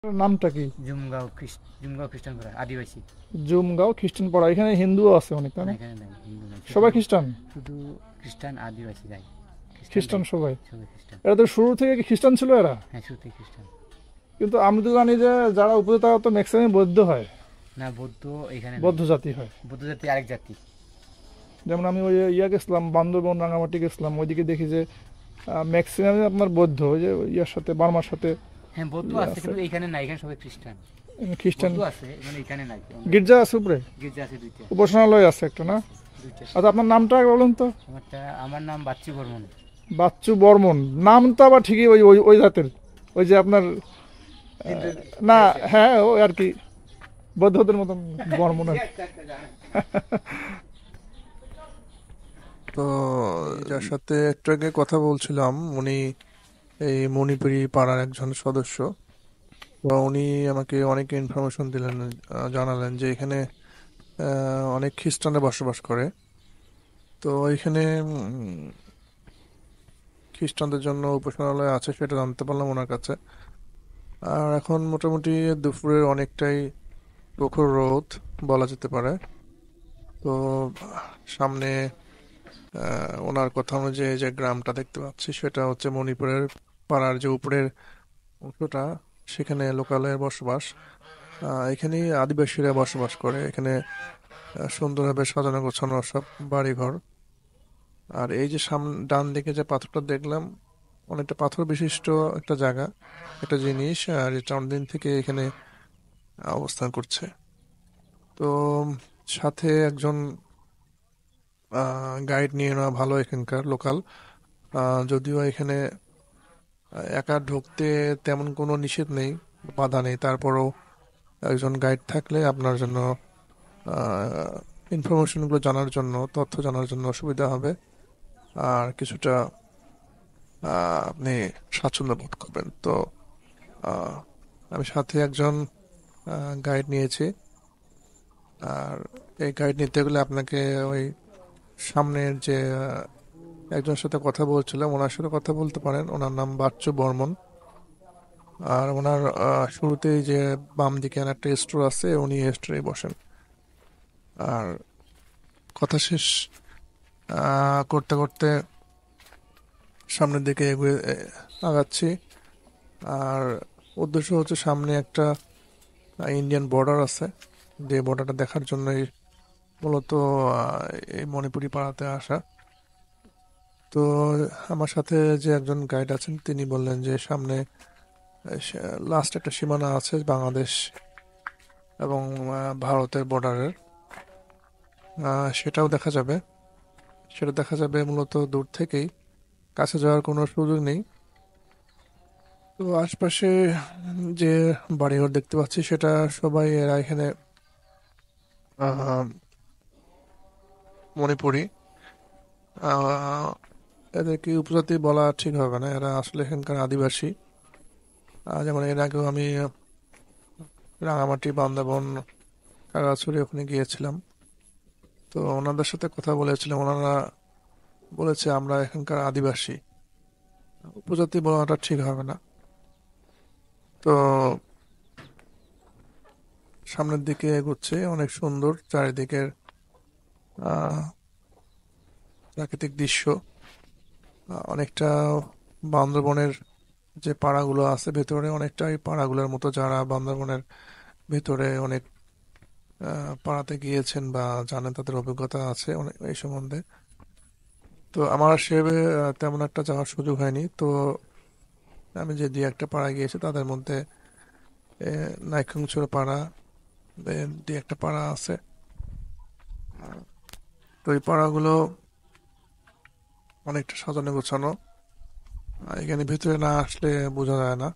আপনার নামটা কি? জুমগাঁও খ্রিস্টান পাড়া আদিবাসী। জুমগাঁও খ্রিস্টান পাড়া, এখানে হিন্দুও আছে অনেক, তাই না, না? এখানে নাই, হিন্দু নাই, শুধু সবাই খ্রিস্টান? শুধু খ্রিস্টান আদিবাসী নাই, খ্রিস্টান খ্রিস্টান নাই, সবাই? সবাই খ্রিস্টান। এরা তো শুরু থেকে কি খ্রিস্টান ছিল এরা? হ্যাঁ, শুধুই খ্রিস্টান। কিন্তু আমি তো জানি যে যারা উপরে তারা তো ম্যাক্সিমাম বৌদ্ধ হয়, না, বৌদ্ধ এখানে নাই। বৌদ্ধ জাতি হয়। বৌদ্ধ জাতি আরেক জাতি। যেমন আমি ওই ইয়া গেছিলাম, বান্দরবন রাঙামাটি গেছিলাম, ওইদিকে দেখি যে ম্যাক্সিমাম আপনার বৌদ্ধ, ওই যে ইয়ার সাথে বার্মার সাথে হ্যাঁ, বৌদ্ধ ইয়ে আছে আছে, কিন্তু এখানে নাই, এখানে সবাই খ্রিস্টান। খ্রিস্টান। বৌদ্ধ আছে মানে এখানে নাই, অন্য গির্জা আছে উপরে, গির্জা আছে দুইটা। উপাসনালয় আছে একটা, না? আছে দুইটা। আচ্ছা, আপনার নামটা আগে বলুন তো। আমার নাম বাচ্চু বর্মন। বাচ্চু বর্মন। নাম তো আবার ঠিকই ওই ওই ওই জাতের, ওই যে আপনার হিন্দু। না, হ্যাঁ ও আর কি বৌদ্ধদের মতন বর্মন আর কি। তো যার সাথে একটু আগে কথা বলছিলাম উনি এই মণিপুরি পাড়ার একজন সদস্য। তো উনি আমাকে অনেক ইনফরমেশন দিলেন, জানালেন যে এখানে অনেক খ্রিস্টানরা বসবাস করে। তো এখানে খ্রিস্টানদের জন্য উপাসনালয় আছে সেটা জানতে পারলাম ওনার কাছে। আর এখন মোটামুটি দুপুরের অনেকটাই প্রখর রোদ বলা যেতে পারে। তো সামনে ওনার কথা অনুযায়ী যে গ্রামটা দেখতে পাচ্ছি সেটা হচ্ছে মণিপুরের পাড়ার যে উপরের অংশটা, সেখানে লোকালয়ের বসবাস। এখানেই আদিবাসীরা বসবাস করে এখানে। সুন্দরভাবে সাজানো গোছানো সব বাড়িঘর। আর এই যে ডান দিকে যে পাথরটা দেখলাম, অনেকটা পাথর বিশিষ্ট একটা জায়গা, একটা জিনিস, আর এটা অনেকদিন থেকে এখানে অবস্থান করছে। তো সাথে একজন গাইড নিয়ে নেওয়া ভালো এখানকার লোকাল। যদিও এখানে একা ঢুকতে তেমন কোনো নিষেধ নেই, বাধা নেই, তারপরও একজন গাইড থাকলে আপনার জন্য ইনফরমেশনগুলো জানার জন্য, তথ্য জানার জন্য সুবিধা হবে। আর কিছুটা আপনি স্বাচ্ছন্দ্য বোধ করবেন। তো আহ, আমি সাথে একজন গাইড নিয়েছি। আর এই গাইড নিতে গেলে আপনাকে ওই সামনের যে একজনের সাথে কথা বলছিলাম ওনার সাথে কথা বলতে পারেন। ওনার নাম বাচ্চু বর্মন। আর ওনার শুরুতেই যে বাম দিকে একটা স্টোর আছে, উনি স্টোরে বসেন। আর কথা শেষ করতে করতে সামনের দিকে এগুয়ে আগাচ্ছি। আর উদ্দেশ্য হচ্ছে সামনে একটা ইন্ডিয়ান বর্ডার আছে, যে বর্ডারটা দেখার জন্যই মূলত এই মণিপুরি পাড়াতে আসা। তো আমার সাথে যে একজন গাইড আছেন তিনি বললেন যে সামনে লাস্ট একটা সীমানা আছে বাংলাদেশ এবং ভারতের বর্ডারের, সেটাও দেখা যাবে। সেটা দেখা যাবে মূলত দূর থেকেই, কাছে যাওয়ার কোনো সুযোগ নেই। তো আশপাশে যে বাড়িঘর দেখতে পাচ্ছি সেটা সবাই এরা এখানে আহ, মণিপুরি। আহ, এদেরকে উপজাতি বলা ঠিক হবে না, এরা আসলে এখানকার আদিবাসী। যেমন এর আগেও আমি রাঙামাটি, বান্দরবন, খাগড়াছড়ি ওখানে গিয়েছিলাম। তো ওনাদের সাথে কথা বলেছিলাম, ওনারা বলেছে আমরা এখানকার আদিবাসী। উপজাতি বলাটা ঠিক হবে না। তো সামনের দিকে এগোচ্ছে, অনেক সুন্দর চারিদিকের আহ প্রাকৃতিক দৃশ্য। অনেকটা বান্দরবনের যে পাড়াগুলো আছে ভেতরে, অনেকটাই পাড়াগুলোর মতো। যারা বান্দরবনের ভেতরে অনেক পাড়াতে গিয়েছেন বা জানেন, তাদের অভিজ্ঞতা আছে অনেক এই সম্বন্ধে। তো আমার সেভাবে তেমন একটা যাওয়ার সুযোগ হয়নি। তো আমি যে দুই একটা পাড়া গিয়েছি তাদের মধ্যে নাইক্ষ্যংছড় পাড়া, দুই একটা পাড়া আছে। তো এই পাড়াগুলো অনেকটা সাজানো গোছানো। এখানে ভিতরে না আসলে বোঝা যায় না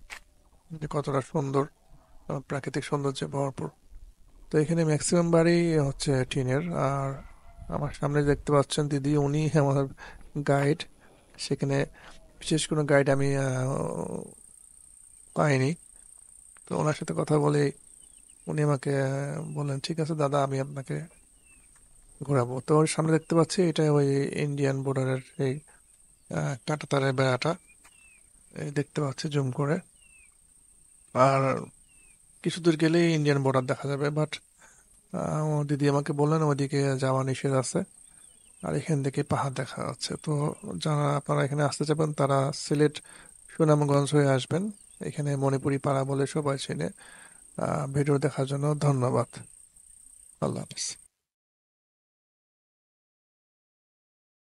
যে কতটা সুন্দর, প্রাকৃতিক সৌন্দর্যে ভরপুর। তো এখানে ম্যাক্সিমাম বাড়ি হচ্ছে টিনের। আর আমার সামনে দেখতে পাচ্ছেন দিদি, উনি আমার গাইড। সেখানে বিশেষ কোনো গাইড আমি পাইনি। তো ওনার সাথে কথা বলে উনি আমাকে বললেন ঠিক আছে দাদা, আমি আপনাকে ঘোরাবো। তো ওর সামনে দেখতে পাচ্ছি এটা ওই ইন্ডিয়ান বর্ডারের এই কাঁটাতারের বেড়াটা, এই দেখতে পাচ্ছি জুম করে। আর কিছু দূর গেলেই ইন্ডিয়ান বর্ডার দেখা যাবে, বাট আমার দিদি আমাকে বললেন ওইদিকে যাওয়া নিষেধ আছে, আর এখান থেকে পাহাড় দেখা যাচ্ছে। তো যারা আপনারা এখানে আসতে চাবেন তারা সিলেট সুনামগঞ্জ হয়ে আসবেন। এখানে মণিপুরি পাড়া বলে সবাই চেনে। ভিডিও দেখার জন্য ধন্যবাদ। আল্লাহ হাফিজ।